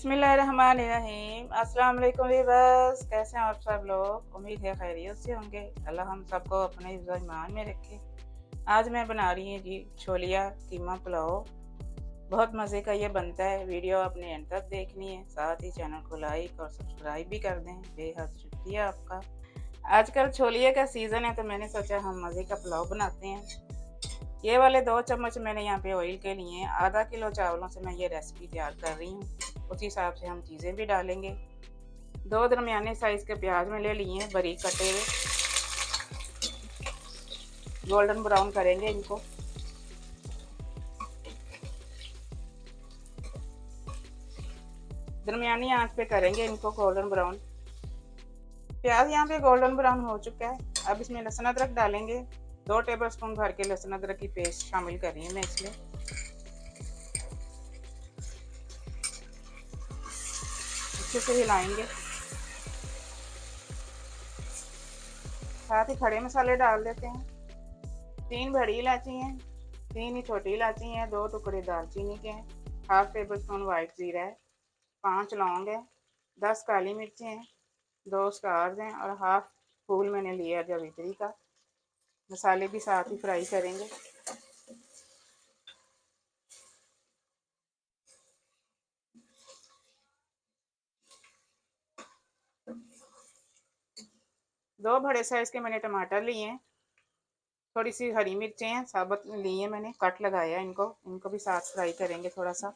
बिस्मिल्लाहिर्रहमानिर्रहीम। अस्सलाम वालेकुम वीवर्स, कैसे हैं आप सब लोग? उम्मीद है खैरियत से होंगे। अल्लाह हम सबको अपने हिफ्ज़ ईमान में रखे। आज मैं बना रही हूँ जी छोलिया कीमा पुलाव। बहुत मज़े का ये बनता है। वीडियो आपने एंड तक देखनी है, साथ ही चैनल को लाइक और सब्सक्राइब भी कर दें। बेहद शुक्रिया आपका। आजकल छोलिए का सीज़न है तो मैंने सोचा हम मज़े का पुलाव बनाते हैं। ये वाले 2 चम्मच मैंने यहाँ पे ऑयल के लिए हैं। आधा किलो चावलों से मैं ये रेसिपी तैयार कर रही हूँ। उसी हिसाब से हम चीज़ें भी डालेंगे। 2 दरमियाने साइज़ के प्याज में ले लिए हैं, बारीक कटे हुए। गोल्डन ब्राउन करेंगे इनको। दरमियानी आंच पे करेंगे इनको गोल्डन ब्राउन। प्याज यहाँ पे गोल्डन ब्राउन हो चुका है। अब इसमें लहसुन अदरक डालेंगे। 2 टेबलस्पून भर के लहसुन अदरक की पेस्ट शामिल कर रही हूँ मैं इसमें। अच्छे से हिलाएंगे। साथ ही खड़े मसाले डाल देते हैं। 3 बड़ी इलायची हैं, 3 ही छोटी इलायची हैं, 2 टुकड़े दालचीनी के हैं, हाफ टेबल स्पून वाइट जीरा है, 5 लौंग है, 10 काली मिर्चें हैं, 2 स्टार्स हैं और हाफ फूल मैंने लिया जावित्री का। मसाले भी साथ ही फ्राई करेंगे। दो बड़े साइज के मैंने टमाटर लिए हैं। थोड़ी सी हरी मिर्चें हैं साबुत ली हैं, मैंने कट लगाया इनको। इनको भी साथ फ्राई करेंगे थोड़ा सा।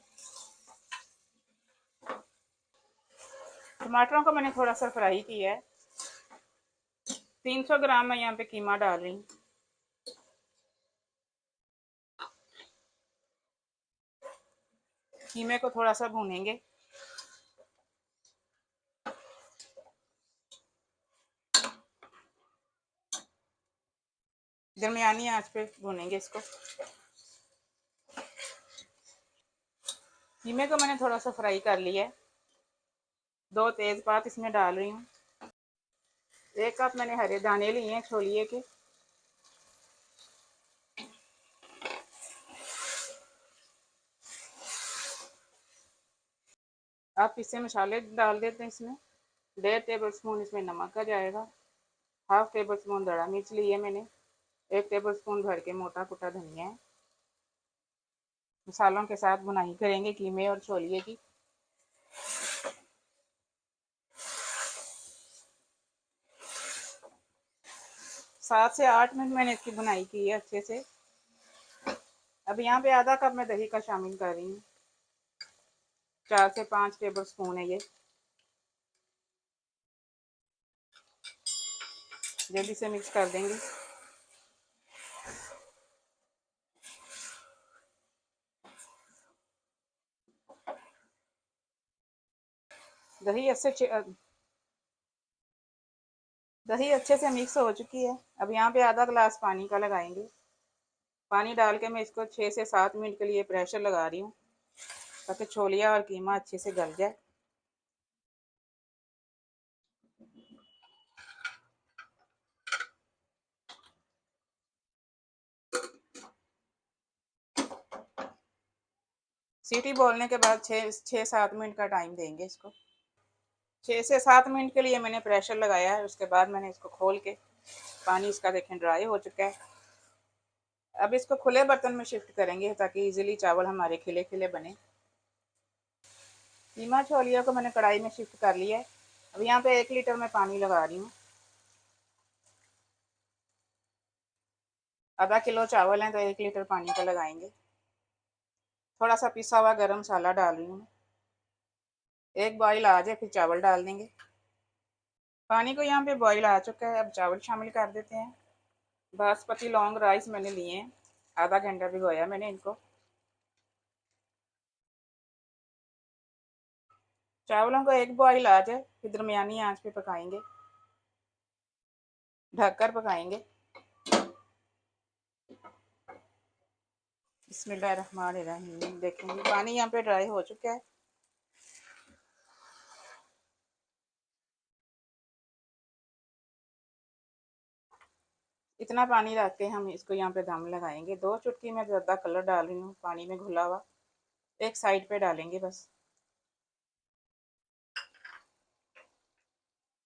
टमाटरों को मैंने थोड़ा सा फ्राई किया है। 300 ग्राम मैं यहाँ पे कीमा डाल रही हूँ। कीमे को थोड़ा सा भूनेंगे। दरमियानी आंच पे भूनेंगे इसको। कीमे को मैंने थोड़ा सा फ्राई कर लिया है। 2 तेज़पात इसमें डाल रही हूँ। 1 कप मैंने हरे दाने लिए हैं छोलिए के। आप इससे मसाले डाल देते हैं इसमें। 1.5 टेबल स्पून इसमें नमक का जाएगा। हाफ टेबल स्पून दड़ा मिर्च ली है मैंने। 1 टेबल स्पून भर के मोटा कुटा धनिया है। मसालों के साथ बुनाई करेंगे कीमे और छोलिए की। 7 से 8 मिनट मैंने इसकी बुनाई की है अच्छे से। अब यहाँ पे आधा कप मैं दही का शामिल कर रही हूँ। 4 से 5 टेबल स्पून है ये। जल्दी से मिक्स कर देंगे। दही अच्छे से मिक्स हो चुकी है। अब यहाँ पे आधा गिलास पानी का लगाएंगे। पानी डाल के मैं इसको 6 से 7 मिनट के लिए प्रेशर लगा रही हूँ ताकि छोलिया और कीमा अच्छे से गल जाए। सीटी बोलने के बाद 6-7 मिनट का टाइम देंगे इसको। 6 से 7 मिनट के लिए मैंने प्रेशर लगाया है। उसके बाद मैंने इसको खोल के पानी इसका देखें ड्राई हो चुका है। अब इसको खुले बर्तन में शिफ्ट करेंगे ताकि इजीली चावल हमारे खिले खिले बने। कीमा छोलिया को मैंने कढ़ाई में शिफ्ट कर लिया है। अब यहाँ पे 1 लीटर में पानी लगा रही हूँ। आधा किलो चावल हैं तो 1 लीटर पानी का लगाएंगे। थोड़ा सा पिसा हुआ गरम मसाला डाल रही हूँ। एक बॉईल आ जाए फिर चावल डाल देंगे। पानी को यहाँ पे बॉईल आ चुका है। अब चावल शामिल कर देते हैं। बासमती लौंग राइस मैंने लिए हैं। आधा घंटा भिगोया मैंने इनको। चावलों को एक बॉईल आ जाए फिर दरमियानी आंच पे पकाएंगे। ढककर पकाएंगे। बिस्मिल्लाहिर्रहमानिर्रहीम। देखेंगे पानी यहाँ पे ड्राई हो चुका है। इतना पानी रख के हम इसको यहाँ पे दम लगाएंगे। 2 चुटकी में ज़्यादा कलर डाल रही हूँ पानी में घुला हुआ। एक साइड पे डालेंगे बस।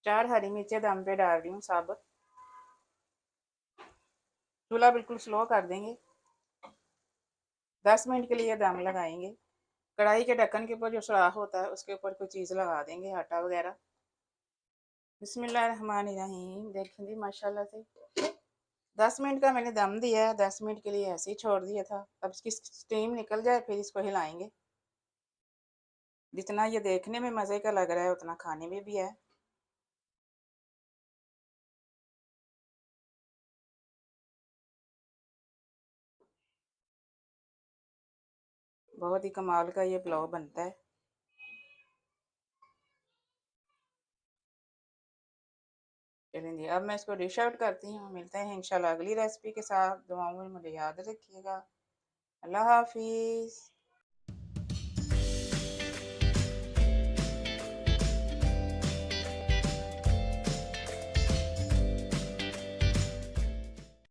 4 हरी मिर्चें दम पे डाल रही हूँ साबुत। चूल्हा बिल्कुल स्लो कर देंगे। 10 मिनट के लिए दम लगाएंगे। कढ़ाई के ढक्कन के ऊपर जो सुराख होता है उसके ऊपर कोई चीज़ लगा देंगे, आटा वगैरह। बिस्मिल्लाहिर्रहमानिर्रहीम। देखें जी माशाल्लाह से 10 मिनट का मैंने दम दिया है। 10 मिनट के लिए ऐसे ही छोड़ दिया था। अब इसकी स्टीम निकल जाए फिर इसको हिलाएंगे। जितना ये देखने में मज़े का लग रहा है उतना खाने में भी है। बहुत ही कमाल का ये पुलाव बनता है। चलें जी, अब मैं इसको डिश आउट करती हूँ। मिलते हैं इंशाल्लाह अगली रेसिपी के साथ। दुआओं में मुझे याद रखिएगा। अल्लाह हाफिज़।